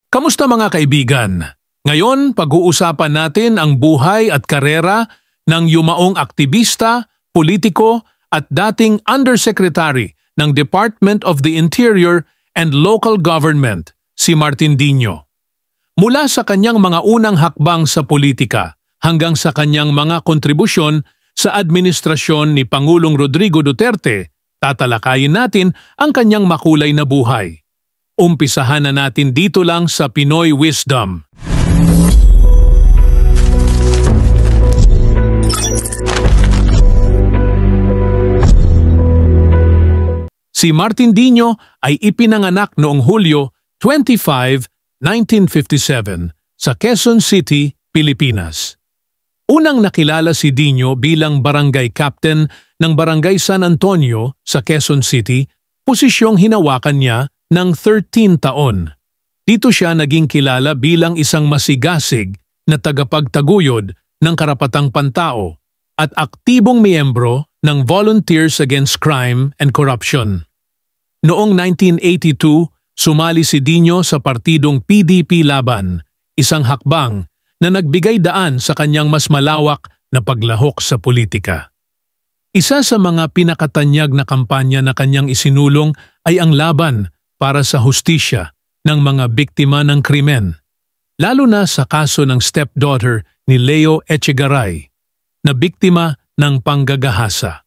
Kamusta mga kaibigan? Ngayon, pag-uusapan natin ang buhay at karera ng yumaong aktivista, politiko at dating Undersecretary ng Department of the Interior and Local Government, si Martin Dino. Mula sa kanyang mga unang hakbang sa politika hanggang sa kanyang mga kontribusyon sa administrasyon ni Pangulong Rodrigo Duterte, tatalakayin natin ang kanyang makulay na buhay. Umpisahan na natin dito lang sa Pinoy Wisdom. Si Martin Dino ay ipinanganak noong Hulyo 25, 1957 sa Quezon City, Pilipinas. Unang nakilala si Dino bilang barangay captain ng Barangay San Antonio sa Quezon City, posisyong hinawakan niya ng 13 taon. Dito siya naging kilala bilang isang masigasig na tagapagtaguyod ng karapatang pantao at aktibong miyembro ng Volunteers Against Crime and Corruption. Noong 1982, sumali si Dino sa partidong PDP Laban, isang hakbang na nagbigay daan sa kanyang mas malawak na paglahok sa politika. Isa sa mga pinakatanyag na kampanya na kanyang isinulong ay ang laban para sa hustisya ng mga biktima ng krimen, lalo na sa kaso ng stepdaughter ni Leo Echegaray, na biktima ng panggagahasa.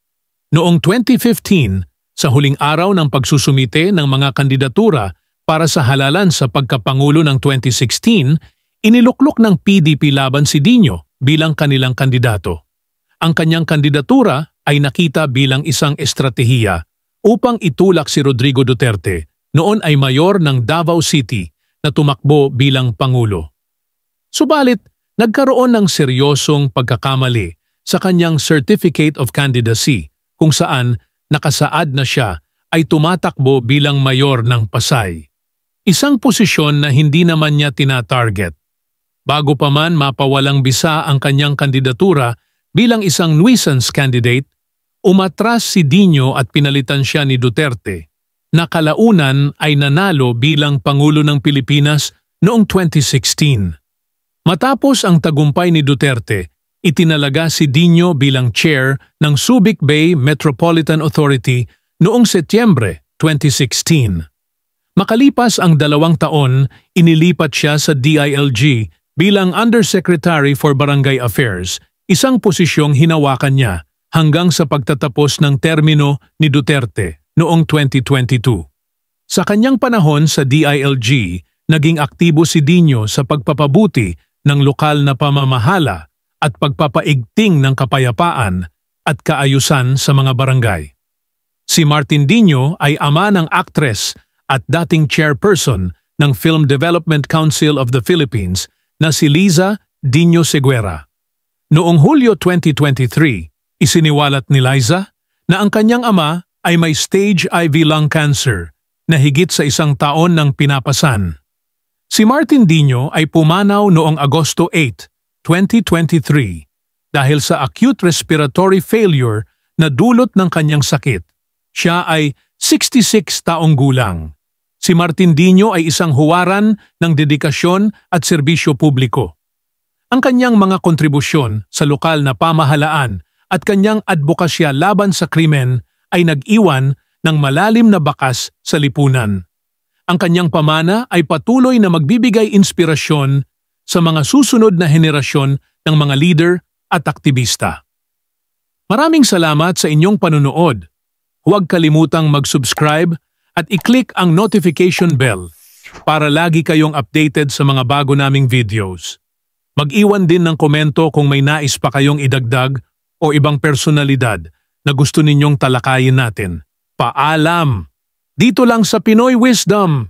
Noong 2015, sa huling araw ng pagsusumite ng mga kandidatura para sa halalan sa pagkapangulo ng 2016, iniluklok ng PDP Laban si Dino bilang kanilang kandidato. Ang kanyang kandidatura ay nakita bilang isang estratehiya upang itulak si Rodrigo Duterte, noon ay mayor ng Davao City, na tumakbo bilang pangulo. Subalit, nagkaroon ng seryosong pagkakamali sa kanyang Certificate of Candidacy kung saan nakasaad na siya ay tumatakbo bilang mayor ng Pasay. Isang posisyon na hindi naman niya tina-target. Bago pa man mapawalang bisa ang kanyang kandidatura bilang isang nuisance candidate, umatras si Dino at pinalitan siya ni Duterte, na kalaunan ay nanalo bilang Pangulo ng Pilipinas noong 2016. Matapos ang tagumpay ni Duterte, itinalaga si Dino bilang chair ng Subic Bay Metropolitan Authority noong Setyembre 2016. Makalipas ang 2 taon, inilipat siya sa DILG bilang Undersecretary for Barangay Affairs, isang posisyong hinawakan niya hanggang sa pagtatapos ng termino ni Duterte noong 2022. Sa kanyang panahon sa DILG, naging aktibo si Dino sa pagpapabuti ng lokal na pamamahala at pagpapaigting ng kapayapaan at kaayusan sa mga barangay. Si Martin Dino ay ama ng aktres at dating chairperson ng Film Development Council of the Philippines na si Liza Dino Seguera. Noong Hulyo 2023, isiniwalat ni Liza na ang kanyang ama ay may stage IV lung cancer na higit sa 1 taon ng pinapasan. Si Martin Dino ay pumanaw noong Agosto 8, 2023 dahil sa acute respiratory failure na dulot ng kanyang sakit. Siya ay 66 taong gulang. Si Martin Dino ay isang huwaran ng dedikasyon at serbisyo publiko. Ang kanyang mga kontribusyon sa lokal na pamahalaan at kanyang advokasya laban sa krimen ay nag-iwan ng malalim na bakas sa lipunan. Ang kanyang pamana ay patuloy na magbibigay inspirasyon sa mga susunod na henerasyon ng mga leader at aktivista. Maraming salamat sa inyong panunood. Huwag kalimutang mag-subscribe at i-click ang notification bell para lagi kayong updated sa mga bago naming videos. Mag-iwan din ng komento kung may nais pa kayong idagdag o ibang personalidad na gusto ninyong talakayin natin. Paalam! Dito lang sa Pinoy Wisdom!